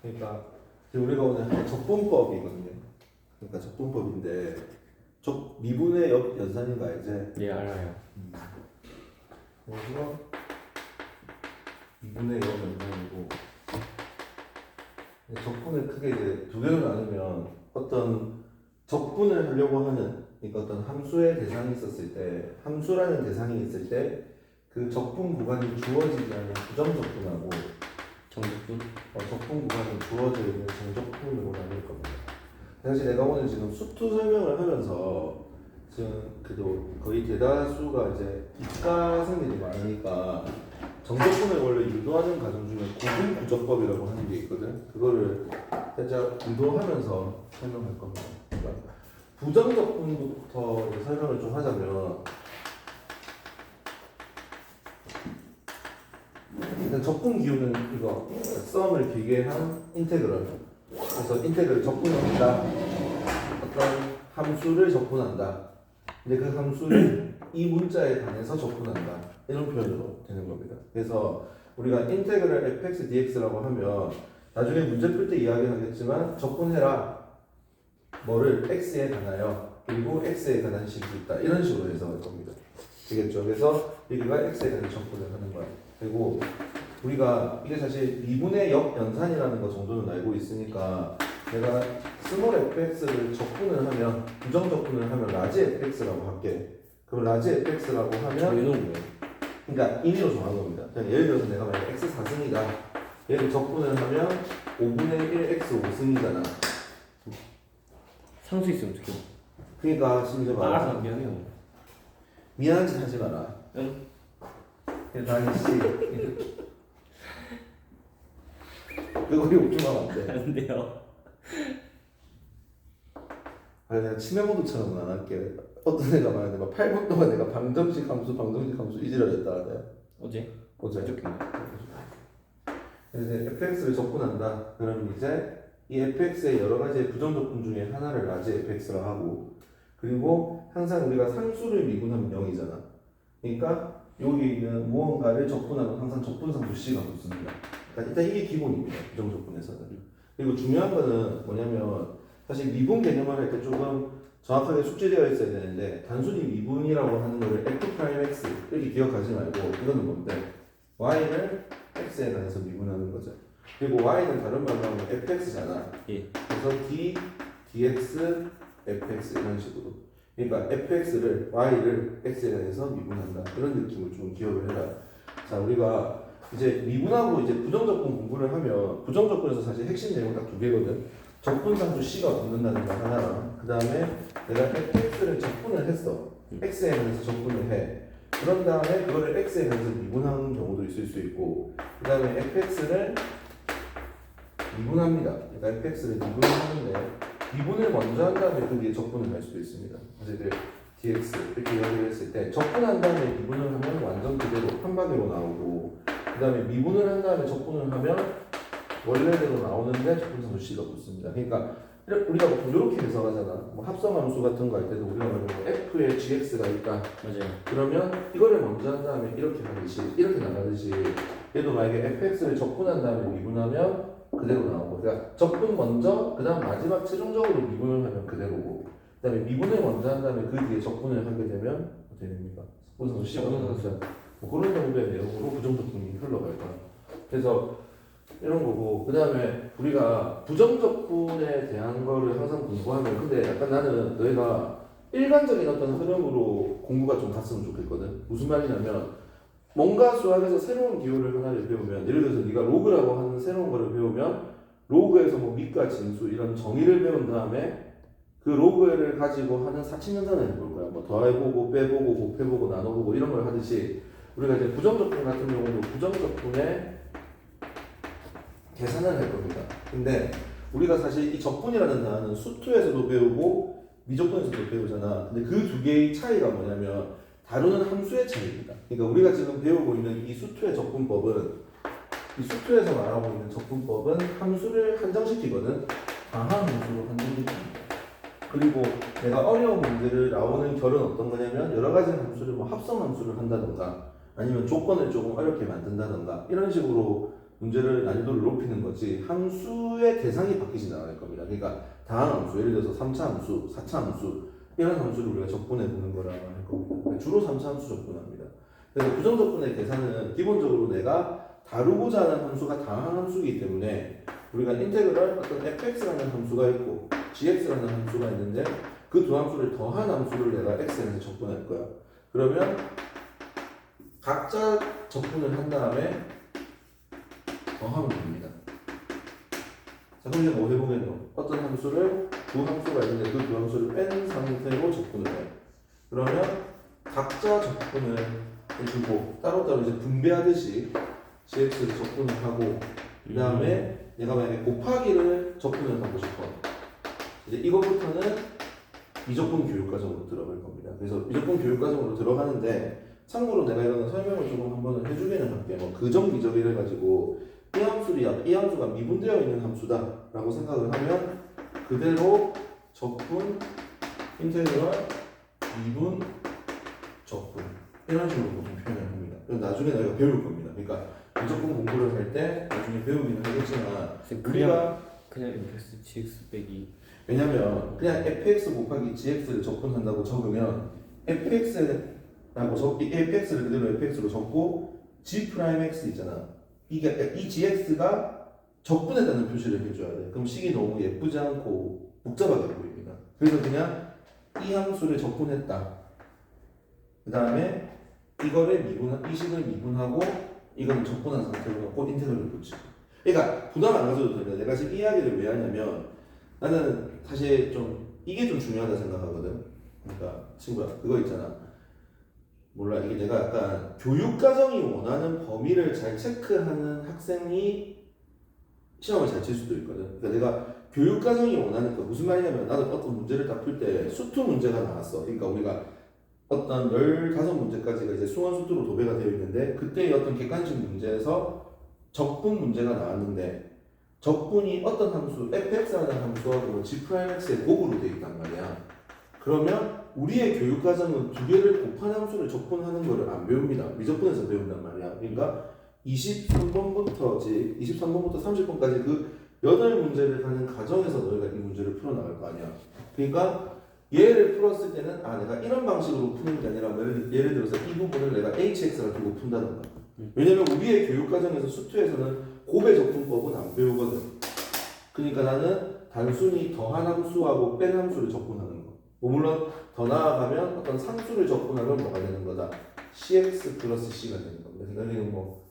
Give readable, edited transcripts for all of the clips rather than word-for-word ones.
그러니까 지금 우리가 오늘 할 적분법이거든요. 그러니까 적분법인데 미분의 연산인 거 알지? 예, 알아요. 그래서 미분의 연산이고 적분을 크게 이제 두 개로 나누면 어떤 적분을 하려고 하는 그러니까 어떤 함수의 대상이 있었을 때 함수라는 대상이 있을 때 그 적분 구간이 주어지지 않은 부정적분하고 정적분? 적분 구간이 주어져 있는 정적분으로 나눌 겁니다. 사실 내가 오늘 지금 수투 설명을 하면서 지금 그래도 거의 대다수가 이제 이과생들이 많으니까 정적분을 원래 유도하는 과정 중에 고분구조법이라고 하는 게 있거든. 그거를 살짝 유도하면서 설명할 겁니다. 그러니까 부정적분부터 이제 설명을 좀 하자면 일단 적분 기호는 이거 썸을 길게 한 인테그럴. 그래서 인테그럴 적분합니다. 어떤 함수를 적분한다. 근데 그 함수를 이 문자에 관해서 적분한다. 이런 표현으로 되는 겁니다. 그래서 우리가 인테그럴 fx dx라고 하면 나중에 문제 풀 때 이야기하겠지만 적분해라. 뭐를 x에 관하여 그리고 x에 관한 식이 있다. 이런 식으로 해석할 겁니다. 되겠죠? 그래서 여기가 x에 관한 적분을 하는 거야. 그리고 우리가 이게 사실 미분의 역연산이라는 거 정도는 알고 있으니까 내가 스몰 fx를 적분을 하면 부정적분을 하면 라지 fx라고 할게. 그럼 라지 fx라고 하면 정의는 뭐예요? 그러니까 임의로 정한 겁니다. 그냥 예를 들어서 내가 만약 x 4승이다. 얘를 적분을 하면 5분의 1 x 5승이잖아. 상수 있으면 어떡해요? 그러니까 지금 이제 말하자면 미안해요. 미안한 짓 하지 마라. 응? 다니씨 그거 우리 옥중하면 안 돼. 안 돼요. 아, 내가 치매 모드처럼은 안 할게. 어떤 애가 말하는데 막 8분 동안 내가 방정식 함수 이지랄했다 하네. 어제? 어제. 어저께인가? 그래서 fx를 적분한다. 그러면 이제 이 fx의 여러 가지 부정적분 중에 하나를 라지 fx라 하고 그리고 항상 우리가 상수를 미분하면 0이잖아. 그러니까 여기 있는 무언가를 적분하면 항상 적분상수 c가 붙습니다. 그러니까 일단 이게 기본입니다. 부정적분에서는. 그리고 중요한 거는 뭐냐면 사실 미분 개념을 할 때 조금 정확하게 숙지되어 있어야 되는데 단순히 미분이라고 하는 거를 f'(x) 이렇게 기억하지 말고 이거는 뭔데? y를 x에 관해서 미분하는 거죠. 그리고 y는 다른 말로 하면 fx잖아. 예. 그래서 d, dx, fx 이런 식으로. 그러니까 fx를 y를 x에 관해서 미분한다. 이런 느낌을 좀 기억을 해라. 자, 우리가 이제 미분하고 이제 부정적분 공부를 하면 부정적분에서 사실 핵심 내용 딱 두 개거든. 적분상수 c가 붙는다는 거 하나랑 그 다음에 내가 fx를 적분을 했어. x에 관해서 적분을 해. 그런 다음에 그거를 x에 관해서 미분하는 경우도 있을 수 있고 그 다음에 fx를 미분합니다. 그러니까 fx를 미분을 하는데 미분을 먼저 한 다음에 그 뒤에 적분을 할 수도 있습니다. 어쨌든 dx 이렇게 이야기를 했을 때 적분한 다음에 미분을 하면 완전 그대로 한 방향으로 나오고 그 다음에 미분을 한 다음에 적분을 하면 원래대로 나오는데 적분상수 c가 붙습니다. 그러니까 우리가 보통 이렇게 해석하잖아. 뭐 합성함수 같은 거 할 때도 우리가 말하는 뭐 f에 gx가 있다. 맞아요. 그러면 이거를 먼저 한 다음에 이렇게 하듯이 이렇게 나가듯이 얘도 만약에 fx를 적분한 다음에 미분하면 그대로 나오고 그러니까 적분 먼저 그 다음 마지막 최종적으로 미분을 하면 그대로고 그 다음에 미분을 먼저 한 다음에 그 뒤에 적분을 하게 되면 어떻게 됩니까? 적분상수 c가 붙는 뭐 그런 정도의 내용으로 부정적분이 흘러갈 거야. 그래서 이런 거고 그 다음에 우리가 부정적분에 대한 거를 항상 공부하면 근데 약간 나는 너희가 일반적인 어떤 흐름으로 공부가 좀 갔으면 좋겠거든. 무슨 말이냐면 뭔가 수학에서 새로운 기호를 하나를 배우면 예를 들어서 네가 로그라고 하는 새로운 거를 배우면 로그에서 뭐 밑과 진수 이런 정의를 배운 다음에 그 로그를 가지고 하는 사칙연산을 해볼 거야. 뭐 더해보고 빼보고 곱해보고 나눠보고 이런 걸 하듯이 우리가 이제 부정적분 같은 경우도 부정적분에 계산을 할 겁니다. 근데 우리가 사실 이 적분이라는 단어는 수투에서도 배우고 미적분에서도 배우잖아. 근데 그 두 개의 차이가 뭐냐면 다루는 함수의 차이입니다. 그러니까 우리가 지금 배우고 있는 이 수투의 적분법은 이 수투에서 말하고 있는 적분법은 함수를 한정시키거든. 다한 함수로 한정시킵니다. 그리고 내가 어려운 문제를 나오는 결은 어떤 거냐면 여러 가지 함수를 뭐 합성 함수를 한다던가 아니면 조건을 조금 어렵게 만든다던가 이런 식으로 문제를 난이도를 높이는 거지 함수의 대상이 바뀌진 않을 겁니다. 그러니까 다항 함수, 예를 들어서 3차 함수, 4차 함수 이런 함수를 우리가 적분해 보는 거라고 할 겁니다. 그러니까 주로 3차 함수 적분합니다. 그래서 부정적분의 계산은 기본적으로 내가 다루고자 하는 함수가 다항 함수이기 때문에 우리가 인테그럴 어떤 fx라는 함수가 있고 gx라는 함수가 있는데 그 두 함수를 더한 함수를 내가 x에서 적분할 거야. 그러면 각자 적분을 한 다음에 더하면 됩니다. 자, 그럼 이제 뭐 해보면요. 어떤 함수를 두 함수가 있는데 그 두 함수를 뺀 상태로 적분을 해요. 그러면 각자 적분을 해주고 따로따로 이제 분배하듯이 gx를 적분을 하고 그 다음에 내가 만약에 곱하기를 적분을 하고 싶어. 이제 이거부터는 미적분 교육과정으로 들어갈 겁니다. 그래서 미적분 교육과정으로 들어가는데 참고로 내가 이거는 설명을 조금 한번 해주기는 할게. 뭐 그정미적 이래가지고 이 함수가 미분되어 있는 함수다라고 생각을 하면 그대로 적분, 인테그럴, 미분, 적분 이런 식으로 보통 표현을 합니다. 나중에 내가 배울 겁니다. 그러니까 미적분 공부를 할 때 나중에 배우기는 하겠지만 우리가 그냥 fx gx 빼기 왜냐면 그냥 fx 곱하기 gx를 적분한다고 적으면 fx를 그대로 fx로 적고 g 프라임 x 있잖아. 이게 이 gx가 적분했다는 표시를 해줘야 돼. 그럼 식이 너무 예쁘지 않고 복잡하게 보입니다. 그래서 그냥 이 함수를 적분했다. 그 다음에 이 식을 미분하고 이건 적분한 상태로 놓고 인테그럴을 붙이고. 그러니까 부담 안 가져도 됩니다. 내가 지금 이 이야기를 왜 하냐면 나는 사실 좀 이게 좀 중요하다 생각하거든. 그러니까 친구야 그거 있잖아. 몰라 이게 내가 약간 교육과정이 원하는 범위를 잘 체크하는 학생이 시험을 잘 칠 수도 있거든. 그러니까 내가 교육과정이 원하는 거 무슨 말이냐면 나도 어떤 문제를 딱 풀 때 수투 문제가 나왔어. 그러니까 우리가 어떤 15문제까지가 이제 수원 수투로 도배가 되어 있는데 그때의 어떤 객관식 문제에서 적분 문제가 나왔는데 적분이 어떤 함수 fx라는 함수하고 g'x의 곱으로 되어 있단 말이야. 그러면 우리의 교육과정은 두 개를 곱한 함수를 적분하는 거를 안 배웁니다. 미적분에서 배운단 말이야. 그러니까 23번부터 30번까지 그 8문제를 하는 과정에서 너희가 이 문제를 풀어나갈 거 아니야. 그러니까 얘를 풀었을 때는 내가 이런 방식으로 푸는 게 아니라 예를 들어서 이 부분을 내가 hx를 두고 푼다던가. 왜냐면 우리의 교육과정에서 수투에서는 곱의 적분법은 안 배우거든. 그러니까 나는 단순히 더한 함수하고 뺀 함수를 적분하는 거. 물론 더 나아가면 어떤 상수를 적분하면 뭐가 되는 거다. cx 플러스 c가 되는 겁니다. 생각에는 뭐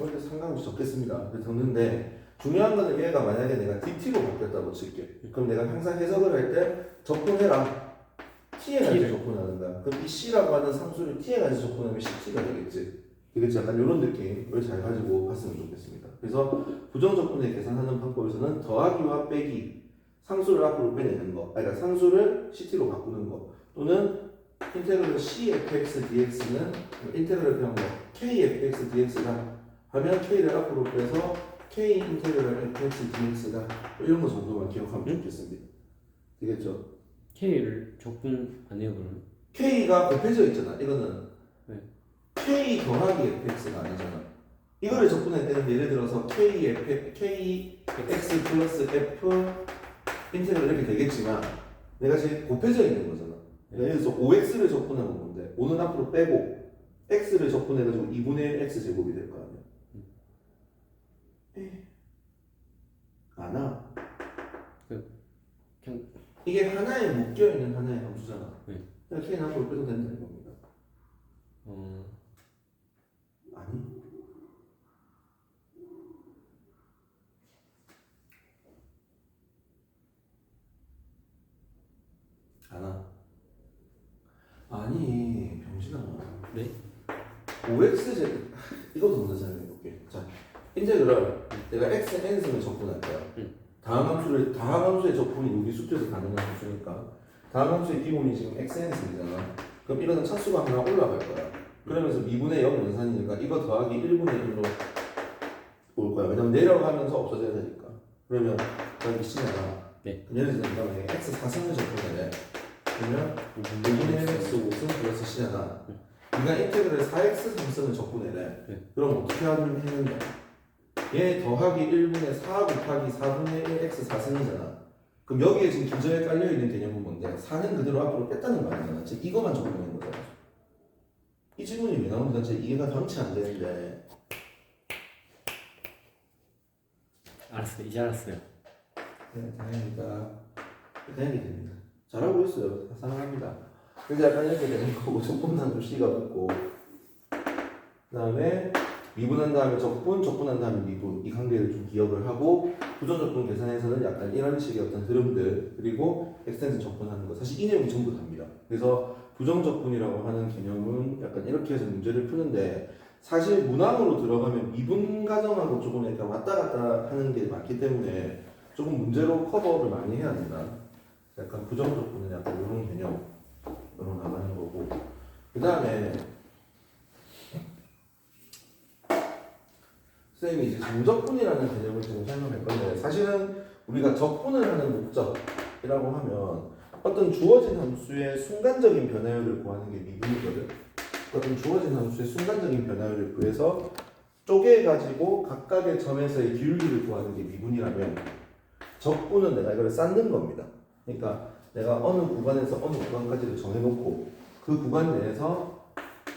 이렇게 상관없이 적겠습니다. 적는데 중요한 거는 얘가 만약에 내가 dt로 바뀌었다고 칠게. 그럼 내가 항상 해석을 할 때 적분해라. t에 가지고 적분하는 거야. 그럼 이 c라고 하는 상수를 t에 가지고 적분하면 ct가 되겠지. 되겠지. 약간 이런 느낌을 잘 가지고 봤으면 좋겠습니다. 그래서 부정적분을 계산하는 방법에서는 더하기와 빼기, 상수를 앞으로 빼내는 거, 그러니까 상수를 ct로 바꾸는 거, 또는 인테그럴 cfx dx는 인테그럴 그냥 뭐 kfx dx다 하면 k를 앞으로 빼서 k 인테그럴 fx dx다 이런 거 정도만 기억하면 좋겠습니다. 되겠죠? k를 적분 안 해요 그러면? k가 곱해져 있잖아. 이거는 네. k 더하기 fx가 아니잖아. 이거를 적분할 때는 예를 들어서 kx 플러스 f 인테그럴 이렇게 되겠지만 내가 지금 곱해져 있는 거잖아. 예를 들어서 5x를 적분하면 뭔데? 5는 앞으로 빼고 x를 적분해가지고 2분의 1 x 제곱이 될 거 아니야. 안 와. 그냥 이게 하나에 묶여있는 하나의 함수잖아. 네. 그냥 k는 앞으로 빼도 된다는 겁니다. 아니? 안 와. 아니 병신아. 네? 5x제곱 이것도 먼저 설명해볼게. 자, 인테그럴 내가 x n승을 적분할 거야. 다음 함수의 적분이 여기 수표에서 가능한 함수니까 다음 함수의 기본이 지금 x n승이잖아. 그럼 이거는 차수가 하나 올라갈 거야. 그러면서 미분의 0 연산이니까 이거 더하기 1분의 1로 올 거야. 왜냐면 내려가면서 없어져야 되니까. 그러면 여기 C가 네. 예를 들면 내가 만약에 x 4승을 적분해. 그러면 5분의 1 x 5승 플러스 C잖아. 네가 인테그럴 4x 3승을 적분해래. 네. 그럼 어떻게 하면 했는데? 얘 더하기 1분의 4 곱하기 4분의 1 x 4승이잖아. 그럼 여기에 지금 기저에 깔려있는 개념은 뭔데? 4는 그대로 앞으로 뺐다는 거 아니잖아. 즉 이거만 적용하는 거잖아. 이 질문이 왜 나오는지 사실 이해가 전체 안 되는데. 알았어요. 이제 알았어요. 네, 다행이다. 다행이 됩니다. 잘하고 있어요. 사랑합니다. 근데 약간 이렇게 되는 거고 적분한도 C가 붙고 그 다음에 미분한 다음에 적분, 적분한 다음에 미분 이 관계를 좀 기억을 하고 부정적분 계산에서는 약간 이런 식의 어떤 흐름들 그리고 엑스텐션 적분하는 거 사실 이 내용이 전부 답니다. 그래서 부정적분이라고 하는 개념은 약간 이렇게 해서 문제를 푸는데 사실 문항으로 들어가면 미분 가정하고 조금 약간 왔다 갔다 하는 게 많기 때문에 조금 문제로 커버를 많이 해야 된다. 약간 부정적분은 약간 이런 개념으로 나가는 거고 그 다음에 선생님이 이제 정적분이라는 개념을 지금 설명할 건데 사실은 우리가 적분을 하는 목적이라고 하면 어떤 주어진 함수의 순간적인 변화율을 구하는 게 미분이거든. 어떤 주어진 함수의 순간적인 변화율을 구해서 쪼개가지고 각각의 점에서의 기울기를 구하는 게 미분이라면 적분은 내가 이걸 쌓는 겁니다. 그러니까 내가 어느 구간에서 어느 구간까지를 정해놓고 그 구간 내에서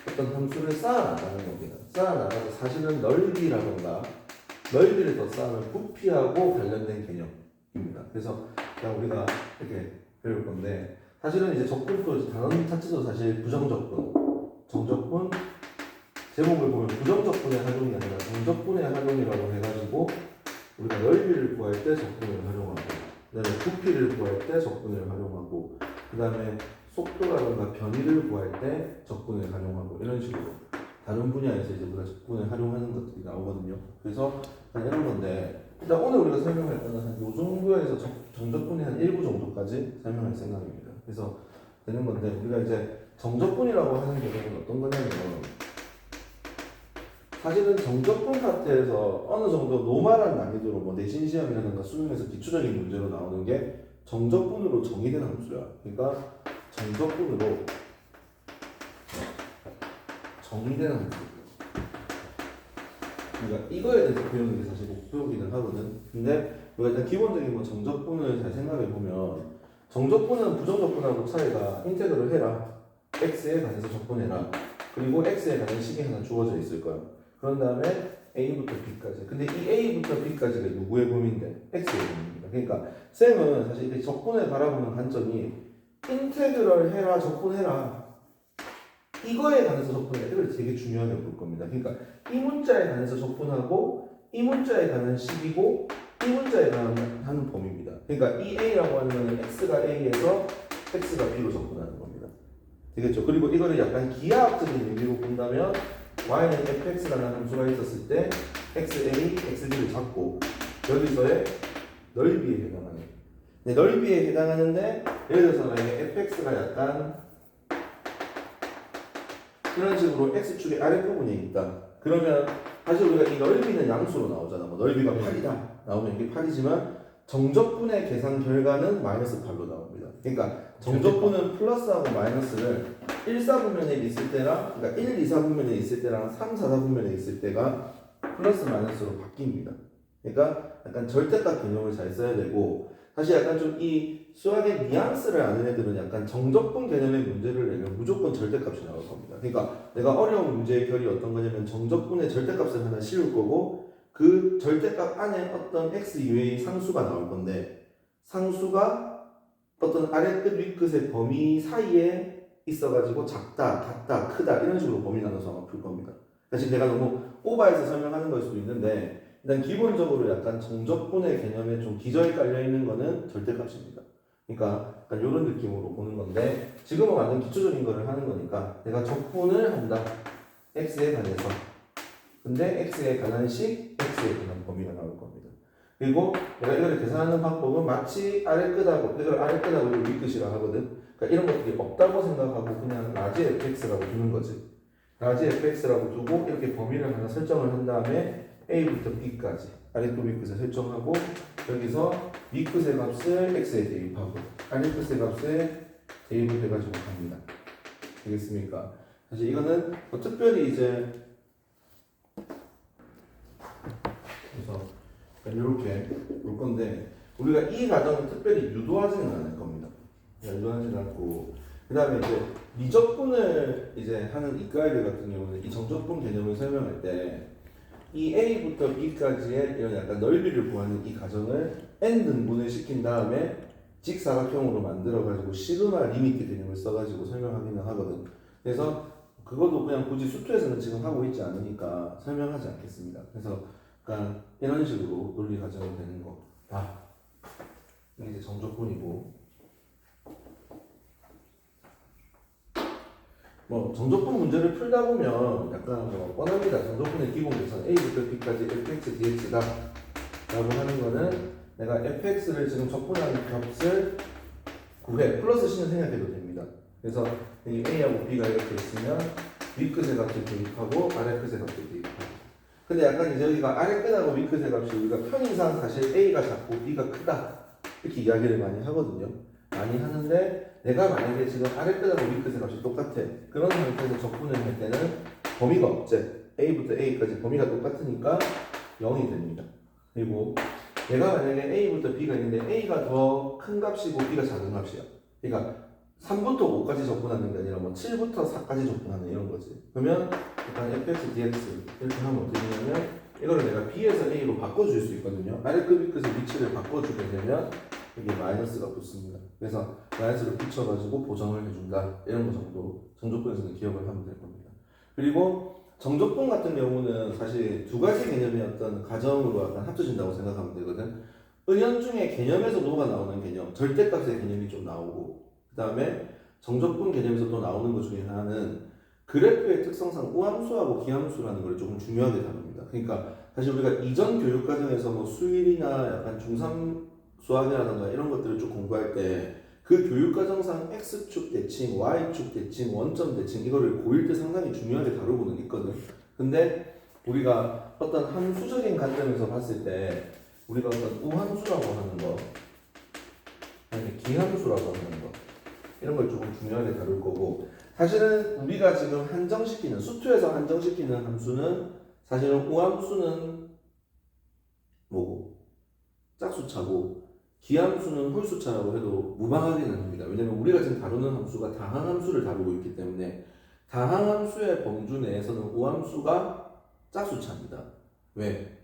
어떤 함수를 쌓아나가는 겁니다. 쌓아나가서 사실은 넓이라던가 넓이를 더 쌓으면 부피하고 관련된 개념입니다. 그래서 그냥 우리가 이렇게 배울 건데 사실은 이제 적분도 단원 자체도 사실 부정적분, 정적분 제목을 보면 부정적분의 활용이 아니라 정적분의 활용이라고 해가지고 우리가 넓이를 구할 때 적분을 활용하고 그다음에 부피를 구할 때 적분을 활용하고 그다음에 속도라든가 변이를 구할 때 적분을 활용하고 이런 식으로 다른 분야에서 이제 우리가 적분을 활용하는 것들이 나오거든요. 그래서 이런 건데 일단 오늘 우리가 설명할 거는 한 요 정도에서 정적분이 한 일부 정도까지 설명할 생각입니다. 그래서 되는 건데 우리가 이제 정적분이라고 하는 개념은 어떤 거냐면 사실은 정적분 파트에서 어느 정도 노멀한 난이도로 뭐 내신 시험이라든가 수능에서 기초적인 문제로 나오는 게 정적분으로 정의된 함수야. 그러니까 정적분으로 정의된 함수. 그러니까 이거에 대해서 배우는 게 사실 목표이기는 하거든. 근데 우리가 일단 기본적인 뭐 정적분을 잘 생각해 보면 정적분은 부정적분하고 차이가 인테그럴 해라. x에 관해서 적분해라. 그리고 x에 관한 식이 하나 주어져 있을 거야. 그런 다음에 a부터 b까지. 근데 이 a부터 b까지가 누구의 범위인데? x의 범위입니다. 그러니까 쌤은 사실 이 적분을 바라보는 관점이 인테그럴 해라, 적분해라. 이거에 관해서 적분해라. 이걸 되게 중요하게 볼 겁니다. 그러니까 이 문자에 관해서 적분하고 이 문자에 관한 식이고 이 문자에 관한 범위입니다. 그러니까 이 a라고 하는 거는 x가 a에서 x가 b로 적분하는 겁니다. 되겠죠? 그리고 이거를 약간 기하학적인 의미로 본다면 y는 fx라는 함수가 있었을 때 xa, xb를 잡고 여기서의 넓이에 해당하는 네, 넓이에 해당하는데 예를 들어서 만약에 fx가 약간 이런 식으로 x축의 아랫부분에 있다. 그러면 사실 우리가 이 넓이는 양수로 나오잖아. 뭐 넓이가 8이다. 나오면 이게 8이지만 정적분의 계산 결과는 마이너스 8로 나옵니다. 그러니까 정적분은 플러스하고 마이너스를 1, 4분면에 있을 때랑 그러니까 1, 2, 4분면에 있을 때랑 3, 4, 4분면에 있을 때가 플러스 마이너스로 바뀝니다. 그러니까 약간 절대값 개념을 잘 써야 되고 사실 약간 좀 이 수학의 뉘앙스를 아는 애들은 약간 정적분 개념의 문제를 내면 무조건 절대값이 나올 겁니다. 그러니까 내가 어려운 문제의 결이 어떤 거냐면 정적분의 절대값을 하나 씌울 거고 그 절대값 안에 어떤 x 이외의 상수가 나올 건데 상수가 어떤 아랫끝 윗끝의 범위 사이에 있어가지고 작다, 같다, 크다 이런 식으로 범위 나눠서 아마 풀 겁니다. 사실 내가 너무 오버해서 설명하는 걸 수도 있는데 일단 기본적으로 약간 정적분의 개념에 좀 기저에 깔려 있는 거는 절대값입니다. 그러니까 약간 이런 느낌으로 보는 건데 지금은 완전 기초적인 거를 하는 거니까 내가 적분을 한다. x에 관해서. 근데 x에 관한 식, x에 관한 범위가 나올 겁니다. 그리고 내가 이걸 계산하는 방법은 마치 아랫끝하고 이걸 아랫끝하고 이걸 윗끝이라 하거든. 그러니까 이런 것들이 없다고 생각하고 그냥 라지 fx라고 두는 거지. 라지 fx라고 두고 이렇게 범위를 하나 설정을 한 다음에 a부터 b까지 아랫끝 윗끝을 설정하고 여기서 윗끝의 값을 x에 대입하고 아랫끝의 값에 대입을 해가지고 갑니다. 되겠습니까? 사실 이거는 뭐 특별히 이제 이렇게 볼 건데 우리가 이 과정을 특별히 유도하지는 않을 겁니다. 유도하지는 않고 그 다음에 이제 미적분을 이제 하는 이과일 같은 경우는 이 정적분 개념을 설명할 때 이 A부터 B까지의 이런 약간 넓이를 구하는 이 과정을 n 등분을 시킨 다음에 직사각형으로 만들어가지고 시그마 리미트 개념을 써가지고 설명하기는 하거든. 그래서 그것도 그냥 굳이 수투에서는 지금 하고 있지 않으니까 설명하지 않겠습니다. 그래서 약간 이런 식으로 논리 과정이 되는 거. 이게 이제 정적분이고. 뭐 정적분 문제를 풀다 보면 약간 뭐 뻔합니다. 정적분의 기본 계산 A부터 B까지 fx dx다 라고 하는 거는 내가 fx를 지금 적분하는 값을 구해 플러스 C는 생각해도 됩니다. 그래서 이 A하고 B가 이렇게 있으면 위끝의 값을 대입하고 아래 끝의 값을 대입하고. 근데 약간 이제 여기가 아래 끝하고 위 끝의 값이 우리가 편의상 사실 A가 작고 B가 크다 이렇게 이야기를 많이 하거든요. 많이 하는데 내가 만약에 지금 아래 끝하고 위 끝의 값이 똑같아. 그런 상태에서 적분을 할 때는 범위가 없제. A부터 A까지 범위가 똑같으니까 0이 됩니다. 그리고 내가 만약에 A부터 B가 있는데 A가 더 큰 값이고 B가 작은 값이야. 그러니까 3부터 5까지 적분하는 게 아니라 뭐 7부터 4까지 적분하는 이런 거지. 그러면 일단 fx dx 이렇게 하면 어떻게 되냐면 이거를 내가 B에서 A로 바꿔줄 수 있거든요. 아래 끝, 위 끝의 위치를 바꿔주게 되면 이게 마이너스가 붙습니다. 그래서 마이너스를 붙여가지고 보정을 해준다. 이런 거 정도 정적분에서는 기억을 하면 될 겁니다. 그리고 정적분 같은 경우는 사실 두 가지 개념의 어떤 가정으로 약간 합쳐진다고 생각하면 되거든. 은연중에 개념에서 노가 나오는 개념, 절대값의 개념이 좀 나오고 그 다음에 정적분 개념에서 또 나오는 것 중에 하나는 그래프의 특성상 우함수하고 기함수라는 걸 조금 중요하게 다룹니다. 그러니까 사실 우리가 이전 교육 과정에서 뭐 수일이나 약간 중3 수학이라든가 이런 것들을 쭉 공부할 때 그 교육 과정상 x축 대칭, y축 대칭, 원점 대칭 이거를 고1 때 상당히 중요하게 다루고는 있거든. 근데 우리가 어떤 함수적인 관점에서 봤을 때 우리가 어떤 우함수라고 하는 거 아니 기함수라고 하는 거 이런 걸 조금 중요하게 다룰 거고 사실은 우리가 지금 한정시키는 수투에서 한정시키는 함수는 사실은 우함수는 뭐고 짝수차고 기함수는 홀수차라고 해도 무방하게는 합니다. 왜냐면 우리가 지금 다루는 함수가 다항함수를 다루고 있기 때문에 다항함수의 범주 내에서는 우함수가 짝수차입니다. 왜?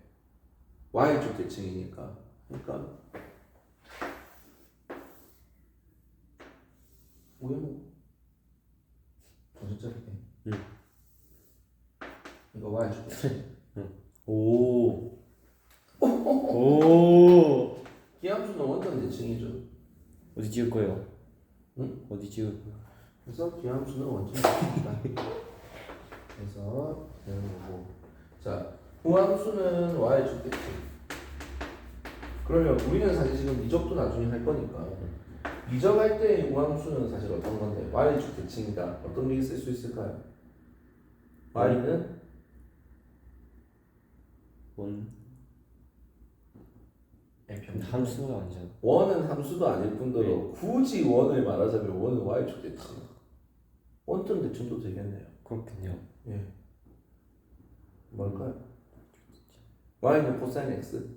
y축 대칭이니까. 그러니까 우영 정신 차릴게. 이거 y축 대칭. 오. 오. 기함수는 원점 대칭이죠. 어디 찍을 거예요? 응? 어디 찍을 거예요? 그래서 기함수는 원점 대칭이다. 그래서 되는 거고. 자, 우함수는 y축 대칭. 그러면 우리는 사실 지금 미적도 나중에 할 거니까 미적할 때의 우함수는 사실 어떤 건데 y축 대칭이다. 어떤 게 쓸 수 있을까요? y는 원. A평. 함수가 아니잖아. 원은 함수도 아닐 뿐더러 굳이 원을 말하자면 원은 y축 대칭. 원점 대칭도 되겠네요. 그렇군요. 예. 뭘까요? y는 코사인 x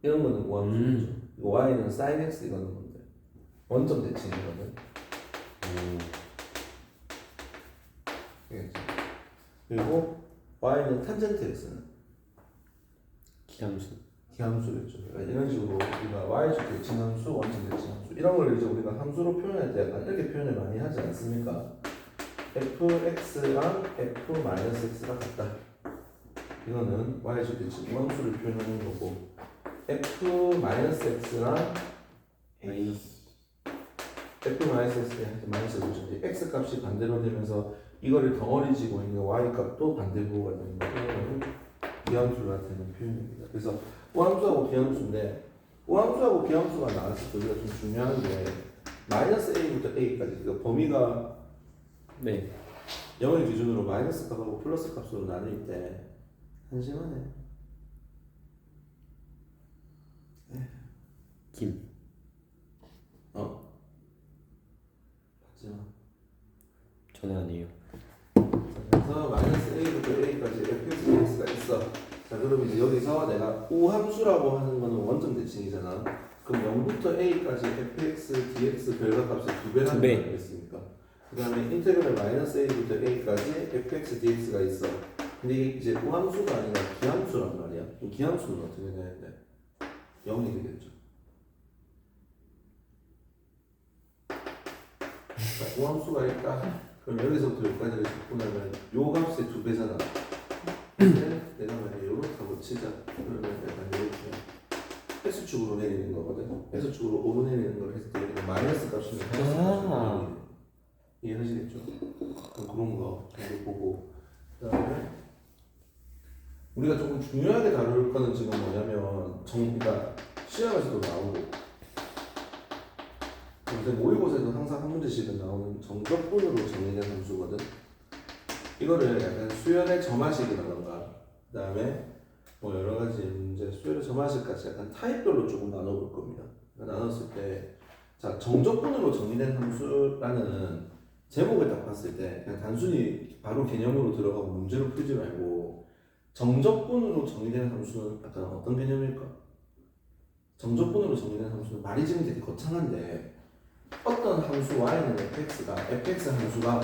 이런 거는 우함수죠. 이거 y는 sin x 이거는 뭔데? 원점 대칭이거든. 알겠죠? 그리고 y는 탄젠트 x는 기함수. 기함수겠죠. 그러니까 이런 식으로 우리가 y축 대칭함수, 원점 대칭함수 이런 걸 이제 우리가 함수로 표현할 때 약간 이렇게 표현을 많이 하지 않습니까? fx랑 f-x가 같다. 이거는 y축 대칭 우함수를 표현하는 거고 f-x랑 마이너스. f-x에 마이너스 붙였지 x 값이 반대로 되면서 이거를 덩어리 지고 있는 y 값도 반대부호가 되는 거고 기함수가 되는 표현입니다. 그래서 우함수하고 기함수인데 우함수하고 기함수가 나왔을 때 우리가 좀 중요한 게 마이너스 a부터 a까지 그 범위가 네. 0을 기준으로 마이너스 값하고 플러스 값으로 나뉠 때 한심하네. 김. 맞지마. 저는 아니에요. 그래서 마이너스 a부터 a까지 fx, x가 있어. 자 그럼 이제 여기서 내가 우함수라고 하는 거는 원점 대칭이잖아. 그럼 0부터 a까지 fx, dx 별값값이 2배라는 두 배. 거 알겠습니까? 그 다음에 인테그랄 마이너스 a부터 a까지 fx, dx가 있어. 근데 이게 이제 우함수가 아니라 기함수란 말이야. 이 기함수는 어떻게 되는데? 0이 되겠죠. 자, 우함수가 있다. 그럼 여기서부터 여기까지를 접근하면 요 값의 2배잖아. 근데 내가 만약에 요렇다고 치자. 그러면 약간 이렇게 S축으로 내리는 거거든. S축으로 오르내리는 걸 했을 때 여기는 마이너스 값이면 플러스 값이 이해하시겠죠? 그런 거 정도 보고 그다음에 우리가 조금 중요하게 다룰 거는 지금 뭐냐면 그러니까 시험에서도 나오고 요새 모의고사에도 항상 한 문제씩은 나오는 정적분으로 정의된 함수거든. 이거를 약간 수열의 점화식이라던가 그 다음에 뭐 여러 가지 문제 수열의 점화식까지 약간 타입별로 조금 나눠볼 겁니다. 나눴을 때 자 정적분으로 정의된 함수라는 제목을 딱 봤을 때 그냥 단순히 바로 개념으로 들어가고 문제로 풀지 말고 정적분으로 정의된 함수는 약간 어떤 개념일까? 정적분으로 정의된 함수는 말이 지금 되게 거창한데 어떤 함수 y는 fx 함수가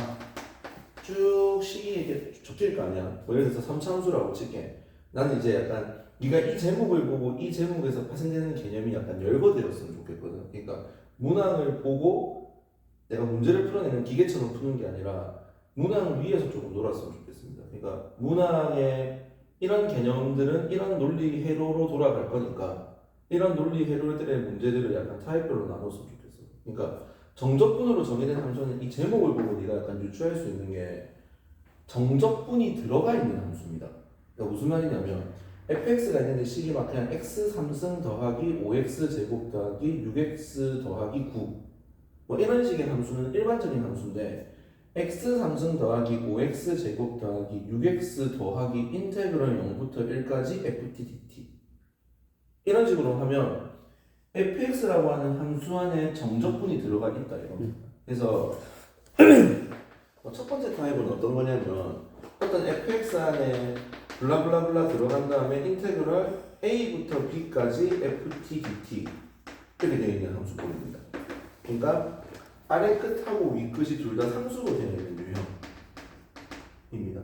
쭉 시기에 접힐 거 아니야. 뭐 예를 들어서 3차함수라고 칠게. 나는 이제 약간 네가 이 제목을 보고 이 제목에서 파생되는 개념이 약간 열거되었으면 좋겠거든. 그러니까 문항을 보고 내가 문제를 풀어내는 기계처럼 푸는 게 아니라 문항 위에서 조금 놀았으면 좋겠습니다. 그러니까 문항의 이런 개념들은 이런 논리 회로로 돌아갈 거니까 이런 논리 회로들의 문제들을 약간 타입별로 나눴으면 좋겠어. 그러니까 정적분으로 정의된 함수는 이 제목을 보고 네가 약간 유추할 수 있는 게 정적분이 들어가 있는 함수입니다. 그러니까 무슨 말이냐면 fx가 있는데 식이 막 그냥 x 3승 더하기 5x 제곱 더하기 6x 더하기 9 뭐 이런 식의 함수는 일반적인 함수인데 x 3승 더하기 5x 제곱 더하기 6x 더하기 인테그럴 0부터 1까지 ft dt 이런 식으로 하면 fx라고 하는 함수 안에 정적분이 들어가 있다 이겁니다. 그래서 첫 번째 타입은 어떤 거냐면 어떤 fx 안에 블라블라블라 들어간 다음에 인테그럴 a부터 b까지 ft dt 이렇게 되어 있는 함수꼴입니다. 그러니까 아래 끝하고 위 끝이 둘 다 상수로 되어 있는 유형입니다.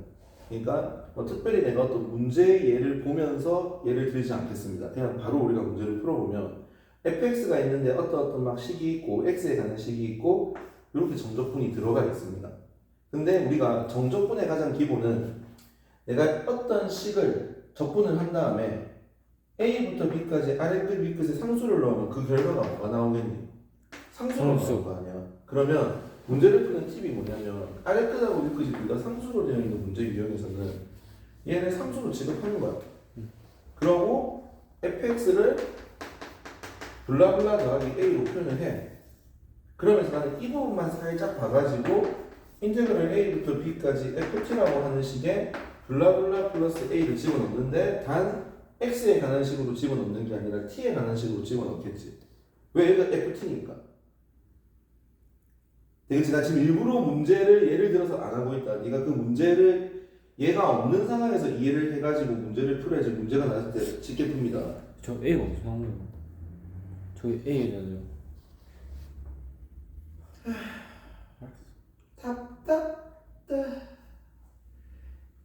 그러니까 뭐 특별히 내가 어떤 문제 예를 보면서 예를 들지 않겠습니다. 그냥 바로 우리가 문제를 풀어보면 fx가 있는데 어떤 막 식이 있고 x에 관한 식이 있고 이렇게 정적분이 들어가 있습니다. 근데 우리가 정적분의 가장 기본은 내가 어떤 식을 적분을 한 다음에 a부터 b까지 아래 끝 위 끝에 상수를 넣으면 그 결과가 뭐가 나오겠니? 상수로 나올 거 아니야. 그러면 문제를 푸는 팁이 뭐냐면 아래 끝하고 위 끝이 둘 다 상수로 되어 있는 문제 유형에서는 얘를 상수로 취급하는 거야. 그러고 fx를 블라블라 더하기 a로 표현을 해. 그러면서 나는 이 부분만 살짝 봐가지고 인테그럴 a부터 b까지 ft라고 하는 식의 블라블라 플러스 a를 집어넣는데 단 x에 관한 식으로 집어넣는 게 아니라 t에 관한 식으로 집어넣겠지. 왜? 얘가 ft니까. 되겠지? 나 지금 일부러 문제를 예를 들어서 안 하고 있다. 네가 그 문제를 얘가 없는 상황에서 이해를 해가지고 문제를 풀어야지 문제가 나올 때 쉽게 풉니다. 저 A가 어디서 나온 거예요? 저기 A잖아요.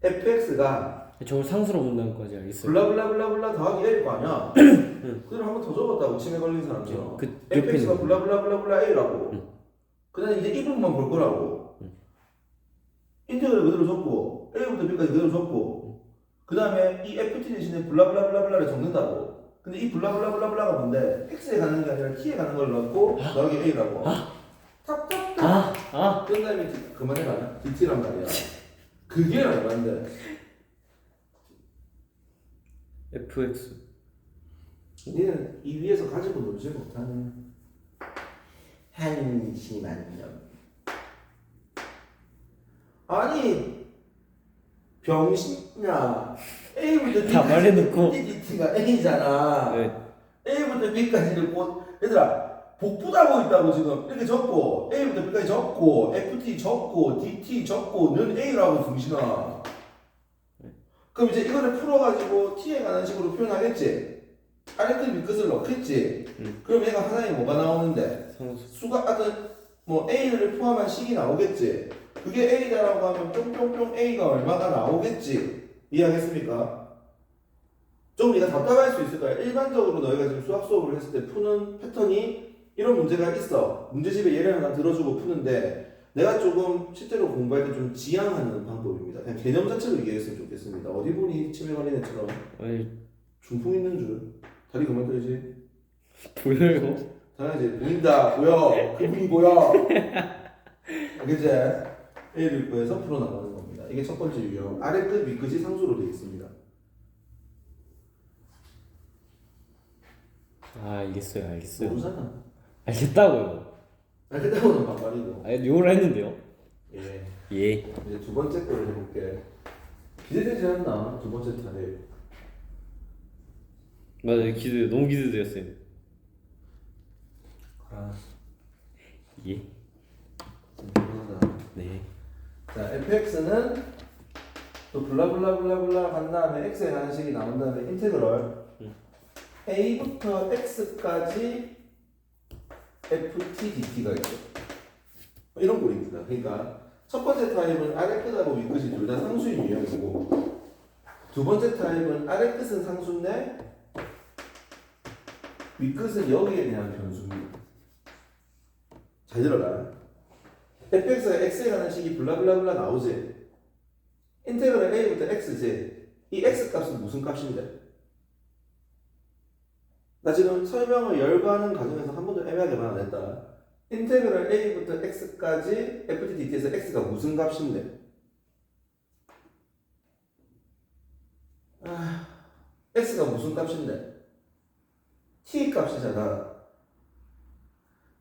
fx가 저걸 상수로 본다는 거지 알겠어요? 블라블라블라블라 더하기 a일 거 아니야? 그대로 한 번 더 적었다고 치매 걸린 사람처럼 그 fx가 블라블라블라블라 a라고 그 다음에 이제 이 부분만 볼 거라고 인테그럴 그대로 적고 a부터 b까지 그대로 적고 그 다음에 이 ft 대신에 블라블라블라블라를 적는다고. 근데 이 블라블라블라블라가 뭔데 x에 가는 게 아니라 t에 가는 걸 넣고 더하기 a라고 탑탑탑 그 다음에 그만해라 dt란 말이야. 그게 얼마인데 fx 얘는 이 위에서 가지고 놀지 못하는 한심한 년. 아니 병신이야. A부터 다 말해놓고 dt가 A잖아. 네. A부터 B까지를 곧 얘들아 복부다고 있다고 지금 이렇게 적고 A부터 B까지 적고 FT 적고 DT 적고 는 A라고 중신아. 그럼 이제 이거를 풀어가지고 t에 관한 식으로 표현하겠지. 아래 끝 밑끝을 넣겠지. 그럼 얘가 하나에 뭐가 나오는데 상수. 수가 하여튼 뭐 a를 포함한 식이 나오겠지. 그게 a다라고 하면 뿅뿅뿅 a가 얼마가 나오겠지. 이해하겠습니까? 좀 우리가 답답할 수 있을 거야. 일반적으로 너희가 지금 수학 수업을 했을 때 푸는 패턴이 이런 문제가 있어. 문제집에 예를 하나 들어주고 푸는데 내가 조금 실제로 공부할 때 좀 지향하는 방법입니다. 그냥 개념 자체로 이해했으면 좋겠습니다. 어디 보니 치매 걸린 애처럼 아니 중풍 있는 줄. 다리 그만 떨지. 보여요? 당연하지. 보인다. 보여. 그분이 보여. 그치? A를 구해서 풀어나가는 겁니다. 이게 첫 번째 유형. 아래 끝, 위 끝이 상수로 되어 있습니다. 아 알겠어요. 모르잖아. 알겠다고요. 알겠다고는 반말이고. 아 요걸 했는데요. 예. 예. 이제 두 번째 거를 해볼게. 기대되지 않나? 두 번째 타입. 맞아요. 너무 기대되었어요. 아, 예. 궁금하다. 네. 자, fx는 또 블라블라블라블라 간 다음에 x에 관한 식이 나온 다음에 인테그럴 a부터 x까지 ft dt가 있죠. 이런 꼴입니다. 그러니까 첫 번째 타입은 아래 끝하고 위 끝이 둘 다 상수인 유형이고 두 번째 타입은 아래 끝은 상수인데 위 끝은 여기에 대한 변수입니다. 잘 들어라. fx가 x에 관한 식이 블라블라블라 나오지. 인테그럴 a부터 x지. 이 x 값은 무슨 값인데? 나 지금 설명을 열거하는 과정에서 한 번도 애매하게 말 안 했다. 인테그럴 a부터 x까지 ft dt에서 x가 무슨 값인데? x가 무슨 값인데? t 값이잖아.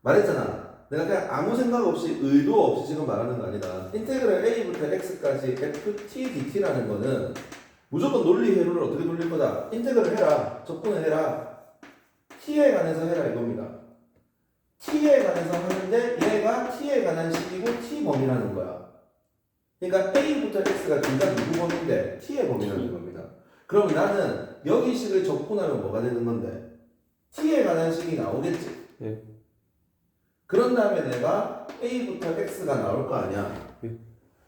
말했잖아. 내가 그냥 아무 생각 없이 의도 없이 지금 말하는 거 아니다. 인테그럴 a부터 x까지 ft dt라는 거는 무조건 논리 회로를 어떻게 돌릴 거다. 인테그럴 해라. 적분을 해라. t에 관해서 해라 이겁니다. t에 관해서 하는데 얘가 t에 관한 식이고 t 범위라는 거야. 그러니까 a부터 x가 둘 다 누구 범위인데 t의 범위라는 겁니다. 그럼 나는 여기 식을 적분하면 뭐가 되는 건데? t에 관한 식이 나오겠지. 네. 그런 다음에 내가 a부터 x가 나올 거 아니야. 네.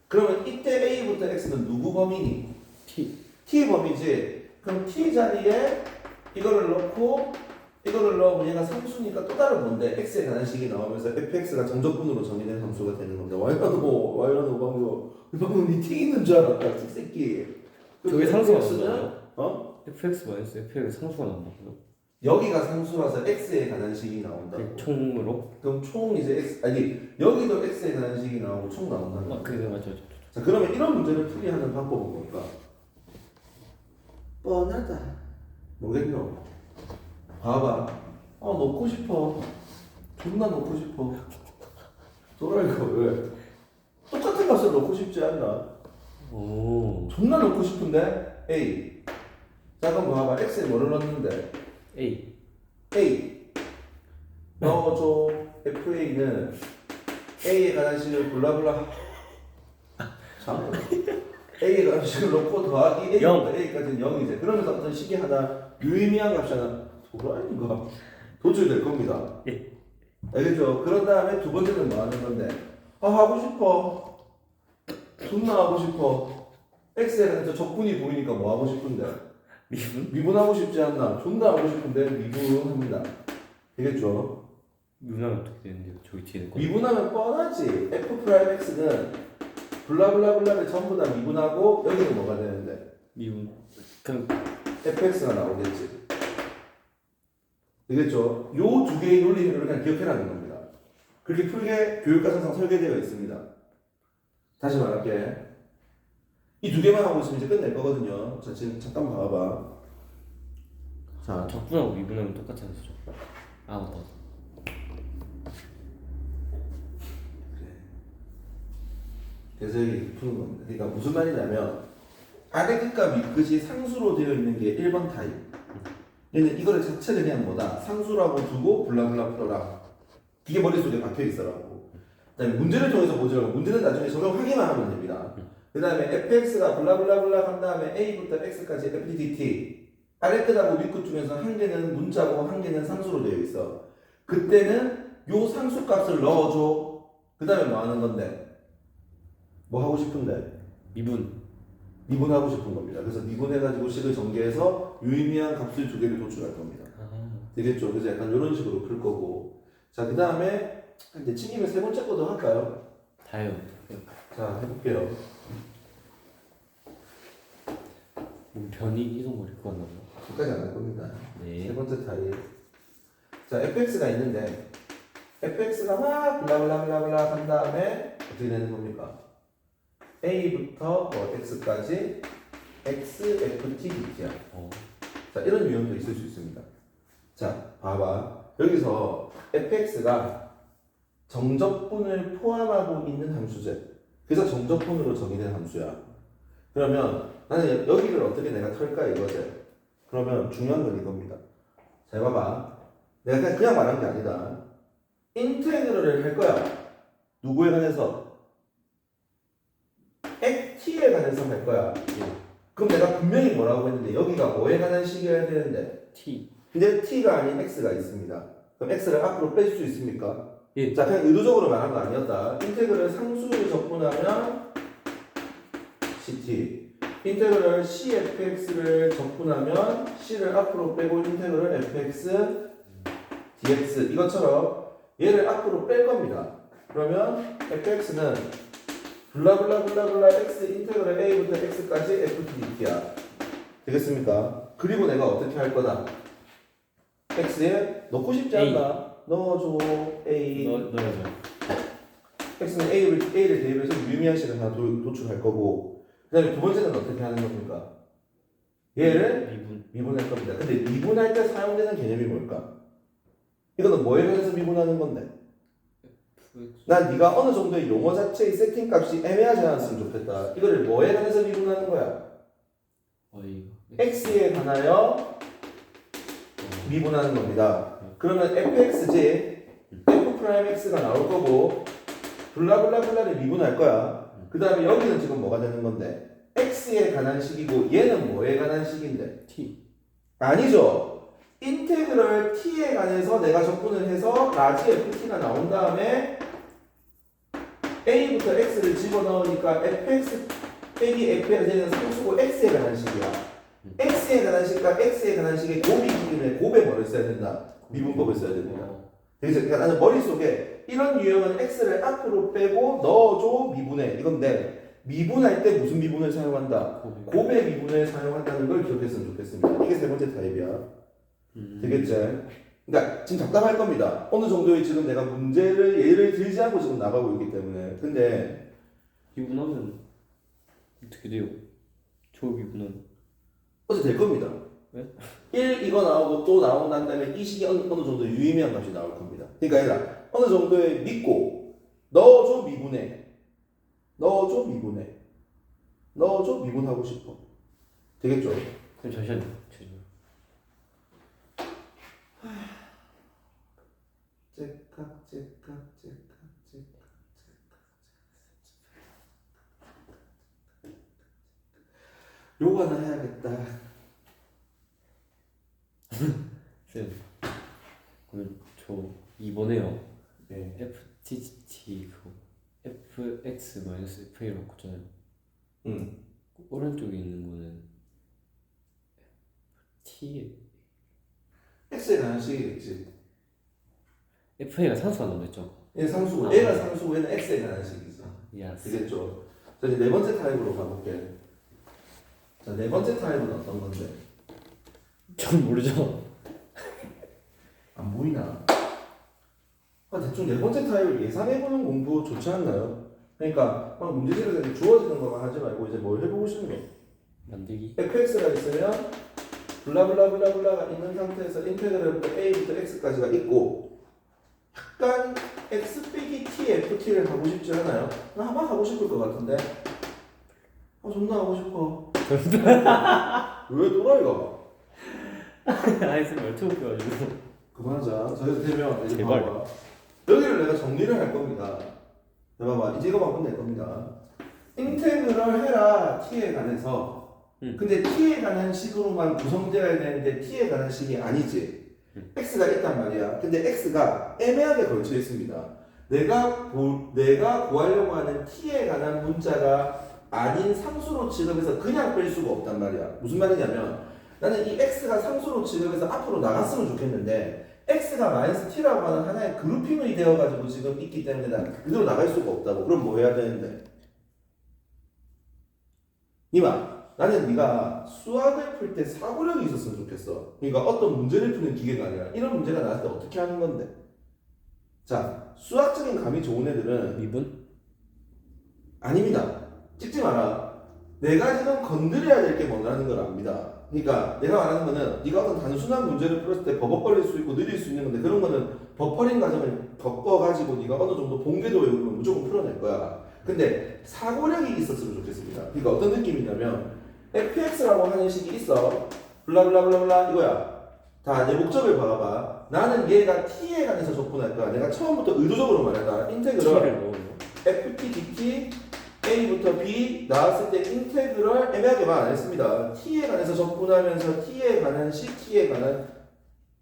그러면 이때 a부터 x는 누구 범위니? t 범위지. 그럼 t 자리에 이거를 넣고 이거를 넣으면 얘가 상수니까 또 다른 뭔데? x에 관한 식이 나오면서 fx가 정적분으로 정의된 함수가 되는 건데 와이라노 방금 니 티 있는 줄 알았다 이 새끼. 저게 상수가 fx는 나온다고요? fx 마이너스 fx 상수가 나온다고요? 여기가 상수라서 x에 관한 식이 나온다고. 그 총으로? 그럼 총 이제 x 아니 여기도 x에 관한 식이 나오고 총 나온다는 거야. 그게 맞죠. 자 그러면 이런 문제를 풀이하는 방법은 뭘까? 뻔하다. 뭐겠노? 봐봐. 넣고 싶어. 존나 넣고 싶어. 도랄거 왜? 똑같은 값을 넣고 싶지 않나? 오. 존나 넣고 싶은데 A. 자 그럼 봐봐. X에 뭐를 넣었는데? A. A. 넣어줘. FA는 A에 관한 식을 블라블라. 참. A에 관한 식을 넣고 더하기 A부터 A까지는 0이지. 그러면서 어떤 식이 하나 유의미한 값이 하나 도라이인가? 도출될 겁니다. 예. 알겠죠? 그런 다음에 두 번째는 뭐 하는 건데? 하고 싶어. 존나 하고 싶어. X에 관해서 적분이 보이니까 뭐 하고 싶은데? 미분? 미분하고 싶지 않나? 존나 하고 싶은데 미분합니다. 되겠죠? 미분하면 어떻게 되는데요? 저기 뒤에 거. 미분하면 뻔하지. F'X는 블라블라블라를 전부 다 미분하고 여기는 뭐가 되는데? 미분. 그럼 fx가 나오겠지. 되겠죠? 요 두 개의 논리를 그냥 기억해라는 겁니다. 그렇게 풀게 교육과정상 설계되어 있습니다. 다시 말할게. 이 두 개만 하고 있으면 이제 끝낼 거거든요. 자, 지금 잠깐 봐봐. 자, 적분하고 미분하면 똑같지 않으시죠? 아 맞다. 그래서 이렇게 푸는 겁니다. 그러니까 무슨 말이냐면 아래 끝과 밑 끝이 상수로 되어 있는 게 1번 타입. 얘는 이거를 자체를 그냥 뭐다? 상수라고 두고 블라블라 풀어라. 이게 머릿속에 박혀 있어라고. 그다음에 문제를 통해서 보지라고. 문제는 나중에 적용하기만 하면 됩니다. 그 다음에 fx가 블라블라블라 한 다음에 a부터 x까지 fdt 아래 끝하고 밑끝 중에서 한 개는 문자고 한 개는 상수로 되어 있어. 그때는 요 상수 값을 넣어줘. 그 다음에 뭐 하는 건데? 뭐 하고 싶은데? 미분. 미분하고 싶은 겁니다. 그래서 미분해가지고 식을 전개해서 유의미한 값을 두 개를 도출할 겁니다. 되겠죠? 그래서 약간 이런 식으로 풀 거고. 자, 그 다음에 이제 친구면 세 번째 것도 할까요? 다요. 자, 해볼게요. 뭐 변이 이동거리 그거 나요? 여기까지 안 할 겁니다. 네. 세 번째 타입. 자, fx가 있는데 fx가 막 블라블라블라블라 한 다음에 어떻게 되는 겁니까? a부터 x까지 x, f, t, dt야. 자, 이런 유형도 있을 수 있습니다. 자, 봐봐. 여기서 fx가 정적분을 포함하고 있는 함수제. 그래서 정적분으로 정의된 함수야. 그러면 나는 여기를 어떻게 내가 털까 이거지. 그러면 중요한 건 이겁니다. 잘 봐봐. 내가 그냥 말한 게 아니다. 인테그럴을 할 거야. 누구에 관해서? t에 관해서 할 거야. 그럼 내가 분명히 뭐라고 했는데 여기가 뭐에 관한 식이어야 되는데 T. 근데 t가 아닌 x가 있습니다. 그럼 x를 앞으로 뺄 수 있습니까? 예. 자, 그냥 의도적으로 말한 거 아니었다. 인테그럴 상수를 적분하면 ct. 인테그럴 cfx를 적분하면 c를 앞으로 빼고 인테그럴 fx dx 이것처럼 얘를 앞으로 뺄 겁니다. 그러면 fx는 블라블라블라블라 x 인테그럴 a부터 x까지 ftdt야. 되겠습니까? 그리고 내가 어떻게 할 거다? x에 넣고 싶지 않나? 넣어줘 a. 넣어야죠. x는 a를 대입해서 유의미한 식을 하나 도출할 거고, 그 다음에 두 번째는 어떻게 하는 겁니까? 얘를 미분. 미분할 겁니다. 근데 미분할 때 사용되는 개념이 뭘까? 이거는 뭐에 관해서 미분하는 건데? 난 네가 어느 정도의 용어 자체의 세팅값이 애매하지 않았으면 좋겠다. 이거를 뭐에 관해서 미분하는 거야? x에 관하여 미분하는 겁니다. 그러면 fx지 f'x가 나올 거고 블라블라블라를 미분할 거야. 그 다음에 여기는 지금 뭐가 되는 건데? x에 관한 식이고 얘는 뭐에 관한 식인데? T. 아니죠. 인테그럴 t에 관해서 내가 적분을 해서 라지 ft가 나온 다음에 a부터 x를 집어넣으니까 fx 빼기 f가 되는 상수고 x에 관한 식이야. x에 관한 식과 x에 관한 식의 곱이 기준에 곱에 뭐를 써야 된다? 미분법을 써야 됩니다. 그러니까 나는 머릿속에 이런 유형은 x를 앞으로 빼고 넣어줘 미분해 이건데 미분할 때 무슨 미분을 사용한다? 곱의 미분을 사용한다는 걸 기억했으면 좋겠습니다. 이게 세 번째 타입이야. 되겠지? 그러니까 지금 답답할 겁니다. 어느 정도의 지금 내가 문제를 예를 들지 않고 지금 나가고 있기 때문에. 근데 미분하면 어떻게 돼요? 저 미분은 어제 될 겁니다. 왜? 1 이거 나오고 또 나온 다음에 이 식이 어느 정도 유의미한 값이 나올 겁니다. 그러니까 얘들아 어느 정도의 믿고 넣어줘 미분해. 넣어줘 미분해. 넣어줘 미분하고 싶어. 되겠죠? 그럼 잠시만요. 째깍 째깍 째깍 째깍 요거 하나 해야겠다. 쌤. 그럼 저 이번에요. 네. FTT 그거 fx f를 바꿨잖아요. 응. 오른쪽에 있는 거는 t x에 관한 식이겠지. fa가 상수가 나오겠죠. 얘 상수고 얘가 상수고 얘는 x에 관한 식이지. 예스. 되겠죠. 자 이제 네 번째 타입으로 가볼게. 자 네 번째 타입은 어떤 건데? 전 모르죠. 안 보이나? 대충 네 번째 타입을 예상해보는 공부 좋지 않나요? 그러니까 막 문제집에서 주어지는 것만 하지 말고 이제 뭘 해보고 싶은 거. 만들기. fx가 있으면 블라블라블라블라가 있는 상태에서 인테그럴부터 a부터 x까지가 있고 약간 x 빼기 t, ft를 하고 싶지 않아요? 나 한번 하고 싶을 것 같은데 존나 하고 싶어. 왜 또라이가? 아니 쌤 얼토 웃겨가지고. 그만하자. 저기서 되면 이제 제발. 봐봐. 여기를 내가 정리를 할 겁니다. 봐봐. 이제 이거만 끝낼 겁니다. 인테그럴 해라 t에 관해서. 근데 t에 관한 식으로만 구성되어야 되는데 t에 관한 식이 아니지. x가 있단 말이야. 근데 x가 애매하게 걸쳐 있습니다. 내가 구하려고 하는 t에 관한 문자가 아닌 상수로 취급해서 그냥 뺄 수가 없단 말이야. 무슨 말이냐면 나는 이 x가 상수로 취급해서 앞으로 나갔으면 좋겠는데 x가 마이너스 t라고 하는 하나의 그룹핑이 되어가지고 지금 있기 때문에 난 그대로 나갈 수가 없다고. 그럼 뭐 해야 되는데? 니마, 나는 네가 수학을 풀 때 사고력이 있었으면 좋겠어. 그러니까 어떤 문제를 푸는 기계가 아니라 이런 문제가 나왔을 때 어떻게 하는 건데? 자, 수학적인 감이 좋은 애들은 미분? 아닙니다. 찍지 마라. 내가 지금 건드려야 될 게 뭐라는 걸 압니다. 그러니까 내가 말하는 거는 네가 어떤 단순한 문제를 풀었을 때 버벅거릴 수 있고 느릴 수 있는 건데 그런 거는 버퍼링 과정을 겪어가지고 네가 어느 정도 본궤도 외우면 무조건 풀어낼 거야. 근데 사고력이 있었으면 좋겠습니다. 그러니까 어떤 느낌이냐면 fx라고 하는 식이 있어. 블라블라블라블라 이거야. 다 내 목적을 봐봐. 나는 얘가 t에 관해서 접근할 거야. 내가 처음부터 의도적으로 말했다. 인테그럴 t를 넣어요. ft dt a부터 b 나왔을 때 인테그럴 애매하게 말 안 했습니다. t에 관해서 접근하면서 t에 관한 식, t에 관한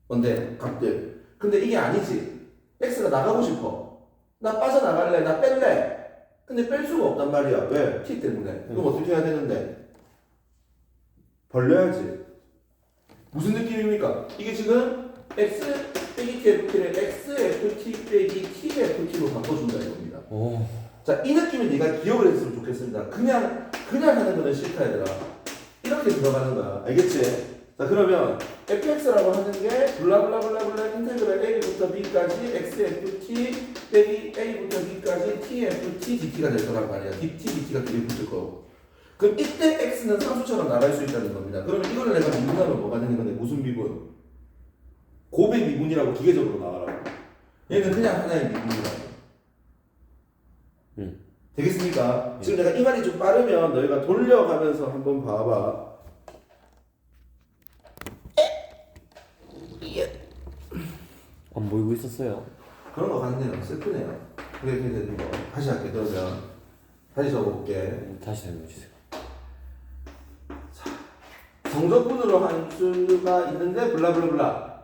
뭔데 값들. 근데 이게 아니지. x가 나가고 싶어. 나 빠져나갈래. 나 뺄래. 근데 뺄 수가 없단 말이야. 왜? t 때문에. 그럼 어떻게 해야 되는데? 벌려야지. 무슨 느낌입니까? 이게 지금 x 빼기 tft를 xft 빼기 tft로 바꿔준다 이겁니다. 오. 자, 이 느낌을 네가 기억을 했으면 좋겠습니다. 그냥 하는 거는 싫다 얘들아. 이렇게 들어가는 거야. 알겠지? 자, 그러면 fx라고 하는 게 블라블라블라블라 인테그럴 a부터 b까지 xft 빼기 a부터 b까지 tft dt가 될 거란 말이야. dt, dt가 뒤에 붙을 거고. 그럼 이때 x는 상수처럼 나갈 수 있다는 겁니다. 그러면 이거를 내가 미분하면 뭐가 되는 건데? 무슨 미분? 고백 미분이라고 기계적으로 나와라고. 얘는 그냥 하나의 미분이라고. 되겠습니까? 지금 내가 이 말이 좀 빠르면 너희가 돌려가면서 한번 봐봐. 안 보이고 있었어요. 그런 거 같네요. 슬프네요. 그게 되는 거. 다시 할게. 그러면 다시 적어볼게. 다시 설명해주세요. 정적분으로 한 수가 있는데 블라블라블라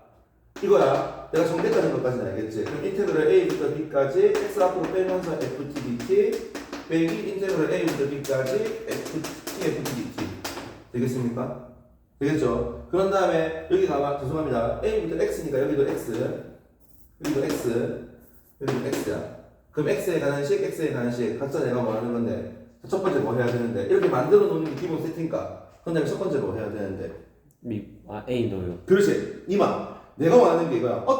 이거야. 내가 정대까지 것까지는 알겠지. 그럼 인테그럴 a부터 b까지 x 앞으로 빼면서 ft dt 빼기 인테그럴 a부터 b까지 ft dt 되겠습니까? 되겠죠? 그런 다음에 여기 가봐. 죄송합니다. a부터 x니까 여기도 x 여기도 x 여기도 x야. 그럼 x에 관한 식 x에 관한 식 각자 내가 뭐 하는 건데 첫 번째 뭐 해야 되는데 이렇게 만들어 놓는 게 기본 세팅가. 그 다음에 첫 번째 뭐 해야 되는데 A 넣어요. 그렇지. 이마 내가 원하는 게 이거야.